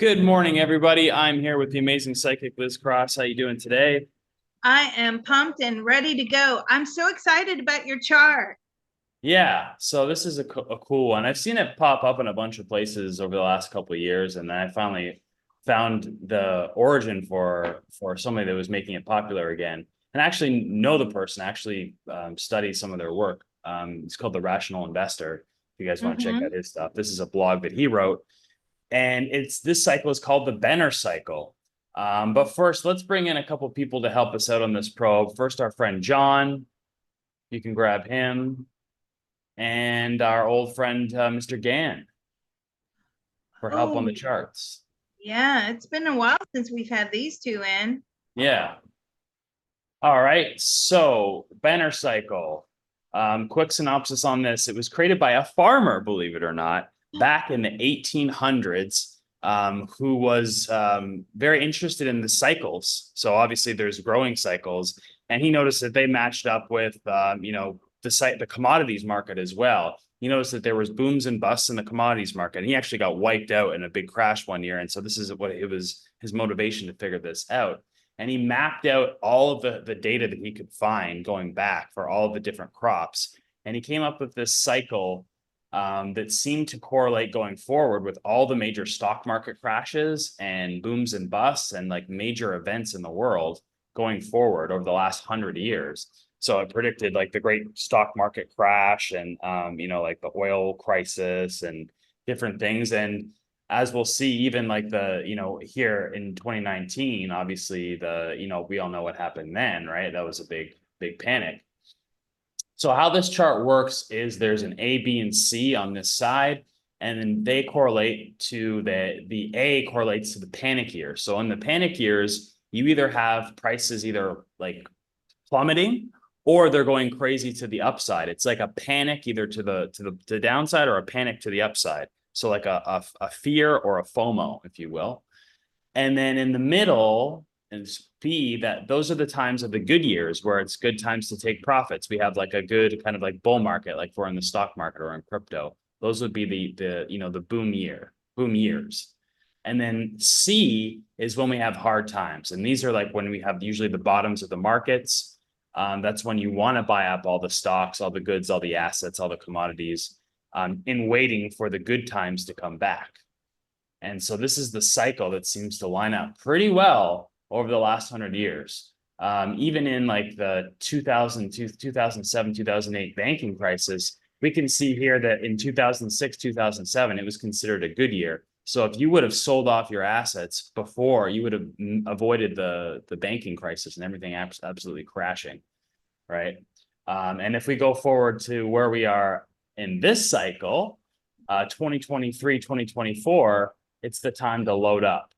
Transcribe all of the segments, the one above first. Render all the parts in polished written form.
Good morning, everybody. I'm here with the amazing psychic Liz Cross. How you doing today? I am pumped and ready to go. I'm so excited about your chart. Yeah, so this is a cool one. I've seen it pop up in a bunch of places over the last couple of years, and then I finally found the origin for somebody that was making it popular again, and actually know the person. Actually, study some of their work. It's called The Rational Investor. If you guys want to check out Mm-hmm. his stuff, this is a blog that he wrote, and this cycle is called the Benner cycle. But first, let's bring in a couple people to help us out on this probe. First, our friend John. You can grab him, and our old friend Mr. Gann for help on Oh, the charts. yeah. It's been a while since we've had these two in. Yeah. All right. So Benner cycle. Quick synopsis on this. It was created by a farmer, believe it or not, back in the 1800s, who was very interested in the cycles. So obviously there's growing cycles, and he noticed that they matched up with, the commodities market as well. He noticed that there was booms and busts in the commodities market, and he actually got wiped out in a big crash one year. And so this is what it was his motivation to figure this out, and he mapped out all of the data that he could find going back for all of the different crops. And he came up with this cycle that seemed to correlate going forward with all the major stock market crashes and booms and busts and like major events in the world going forward over the last 100 years. So it predicted like the great stock market crash and, like the oil crisis and different things. And as we'll see, even like here in 2019, obviously we all know what happened then, right? That was a big panic. So how this chart works is there's an A, B, and C on this side, and then they correlate to the A correlates to the panic year. So in the panic years, you either have prices either like plummeting or they're going crazy to the upside. It's like a panic either to the downside or a panic to the upside. So like a fear or a FOMO, if you will. And then in the middle is B, that those are the times of the good years where it's good times to take profits. We have like a good kind of like bull market, like we're in the stock market or in crypto. Those would be the boom years. And then C is when we have hard times. And these are like when we have usually the bottoms of the markets. That's when you want to buy up all the stocks, all the goods, all the assets, all the commodities, in waiting for the good times to come back. And so this is the cycle that seems to line up pretty well over the last 100 years. Even in like the 2002, 2007, 2008 banking crisis, we can see here that in 2006, 2007, it was considered a good year. So if you would have sold off your assets before, you would have avoided the banking crisis and everything absolutely crashing, right? And if we go forward to where we are in this cycle, 2023, 2024, it's the time to load up,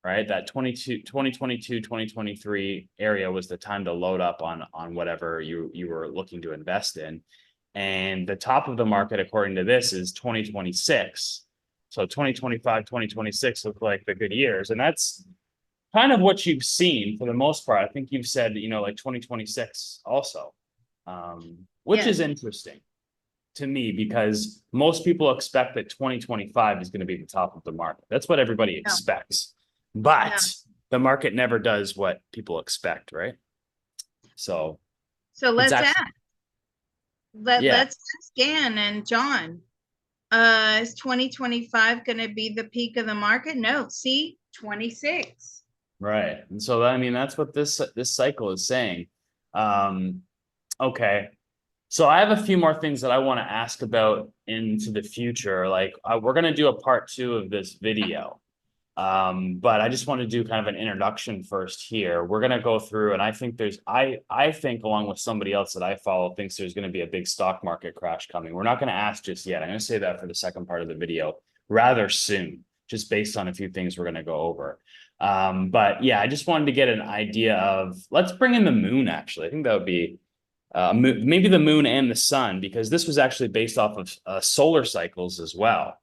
right? That 2022, 2023 area was the time to load up on whatever you were looking to invest in. And the top of the market, according to this, is 2026. So 2025, 2026 look like the good years. And that's kind of what you've seen for the most part. I think you've said, like 2026 also, which is Yes. interesting to me because most people expect that 2025 is going to be the top of the market. That's what everybody No, expects. no. But the market never does what people expect, right? So So it's let's ask. actually, yeah, Let's ask Dan and John. Is 2025 going to be the peak of the market? No. See, 26. right. And so I mean that's what this cycle is saying. Um, okay. So I have a few more things that I want to ask about into the future. Like we're going to do a part two of this video. But I just want to do kind of an introduction first here. We're going to go through, and I think I think along with somebody else that I follow thinks there's going to be a big stock market crash coming. We're not going to ask just yet. I'm going to say that for the second part of the video rather soon, just based on a few things we're going to go over. But yeah, I just wanted to get an idea of, let's bring in the moon, actually. I think that would be maybe the moon and the sun, because this was actually based off of solar cycles as well.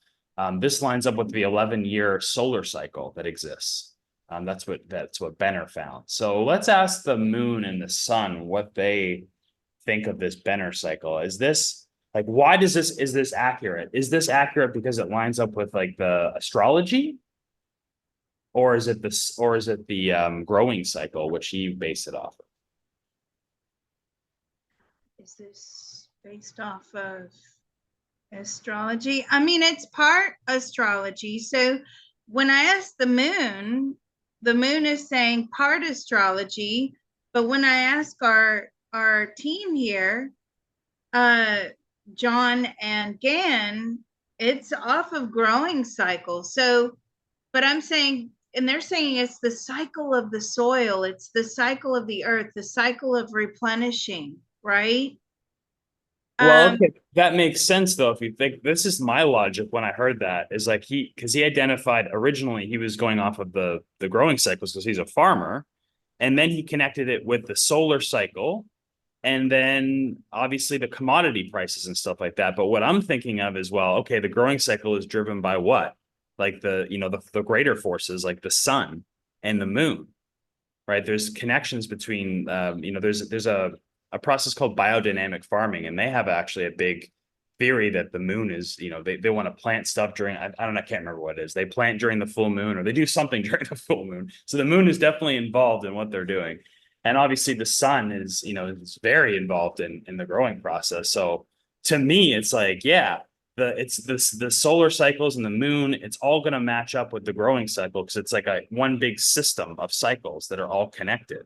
This lines up with the 11-year solar cycle that exists. That's what Benner found. So let's ask the moon and the sun what they think of this Benner cycle. Is this like, why is this accurate? Is this accurate because it lines up with like the astrology? or is it this, or is it the growing cycle, which you base it off of? Is this based off of astrology? I mean, it's part astrology. So when I ask the moon is saying part astrology. But when I ask our team here, uh, John and Gan, it's off of growing cycle. So, but I'm saying, and they're saying it's the cycle of the soil, it's the cycle of the earth, the cycle of replenishing, right? Well, Um, okay, that makes sense though. If you think this is my logic when I heard that is like because he identified originally he was going off of the growing cycles because he's a farmer, and then he connected it with the solar cycle, and then obviously the commodity prices and stuff like that. But what I'm thinking of is, well, okay, the growing cycle is driven by what? Like the greater forces like the sun and the moon, right? There's connections between there's a process called biodynamic farming, and they have actually a big theory that the moon is, they want to plant stuff during, I don't know, I can't remember what it is. They plant during the full moon or they do something during the full moon. So the moon is definitely involved in what they're doing. And obviously the sun is very involved in the growing process. So to me, it's like, yeah, the solar cycles and the moon, it's all going to match up with the growing cycle because it's like a one big system of cycles that are all connected.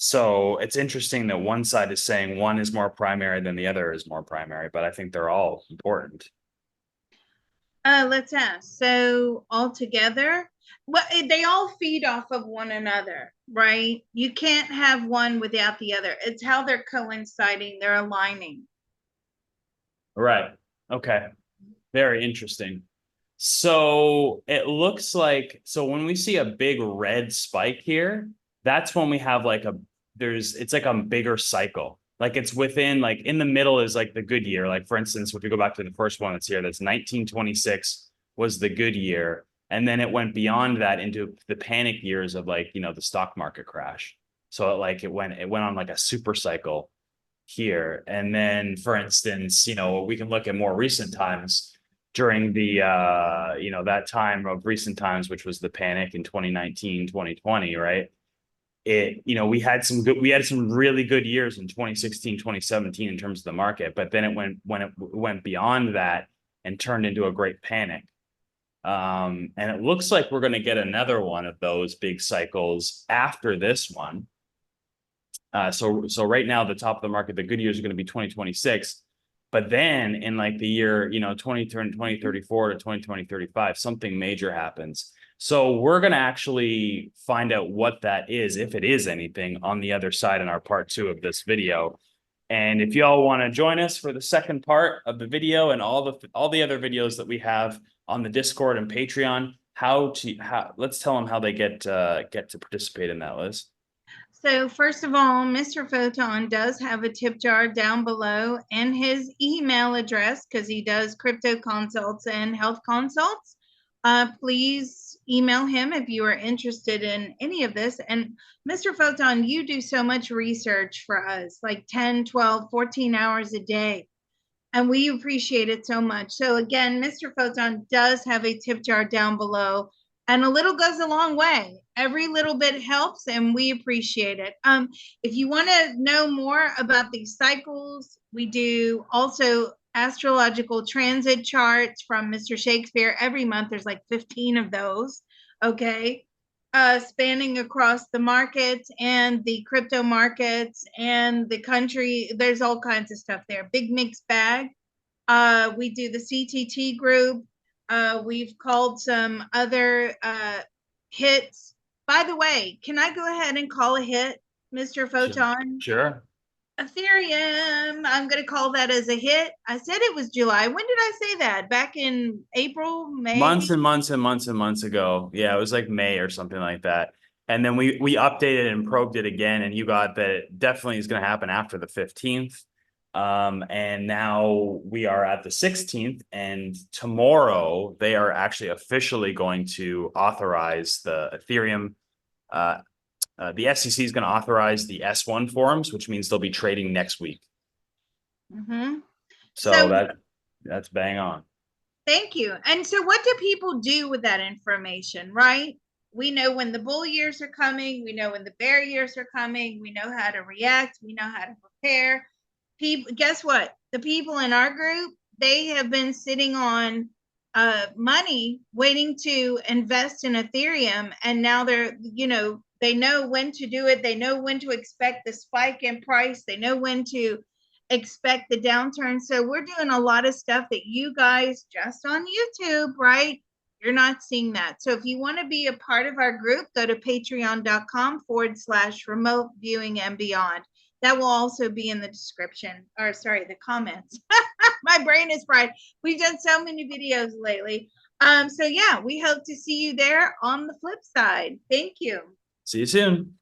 So it's interesting that one side is saying one is more primary than the other is more primary, but I think they're all important. let's ask. So altogether, well, they all feed off of one another, right? You can't have one without the other. It's how they're coinciding, they're aligning. Right. Okay. Very interesting. So it looks like, so when we see a big red spike here, that's when we have like it's like a bigger cycle. Like it's within, like in the middle is like the good year. Like for instance, if we go back to the first one that's here, that's 1926 was the good year. And then it went beyond that into the panic years of like, the stock market crash. So it went on like a super cycle here. And then, for instance, we can look at more recent times during the that time of recent times, which was the panic in 2019, 2020, right? We had some really good years in 2016, 2017 in terms of the market, but then it went beyond that and turned into a great panic. And it looks like we're going to get another one of those big cycles after this one. So right now, the top of the market, the good years are going to be 2026. But then in like the year, 2034 to 2035, something major happens. So we're going to actually find out what that is, if it is anything, on the other side in our part 2 of this video. And if y'all want to join us for the second part of the video and all the other videos that we have on the Discord and Patreon, let's tell them how they get to participate in that, Liz. So first of all, Mr. Photon does have a tip jar down below and his email address because he does crypto consults and health consults. Please email him if you are interested in any of this. And Mr. Photon, you do so much research for us, like 10, 12, 14 hours a day. And we appreciate it so much. So again, Mr. Photon does have a tip jar down below, and a little goes a long way. Every little bit helps, and we appreciate it. If you want to know more about these cycles, we do also astrological transit charts from Mr. Shakespeare. Every month, there's like 15 of those. Okay. Spanning across the markets and the crypto markets and the country. There's all kinds of stuff there. Big mixed bag. We do the CTT group. We've called some other hits. By the way, can I go ahead and call a hit, Mr. Photon? Sure. Ethereum. I'm going to call that as a hit. I said it was July. When did I say that? Back in April, May? Months and months and months and months ago. Yeah, it was like May or something like that. And then we updated and probed it again, and you got that it definitely is going to happen after the 15th. And now we are at the 16th, and tomorrow they are actually officially going to authorize the Ethereum. The SEC is going to authorize the S1 forums, which means they'll be trading next week. Mm-hmm. So that's bang on. Thank you. And so what do people do with that information, right? We know when the bull years are coming, we know when the bear years are coming, we know how to react, we know how to prepare. People, guess what? The people in our group, they have been sitting on money waiting to invest in Ethereum, and now they're, they know when to do it, they know when to expect the spike in price, they know when to expect the downturn. So we're doing a lot of stuff that you guys just on YouTube, right? You're not seeing that. So if you want to be a part of our group, go to patreon.com/remote viewing and beyond. That will also be in the description, or sorry, the comments. My brain is fried. We've done so many videos lately. So yeah, we hope to see you there on the flip side. Thank you. See you soon.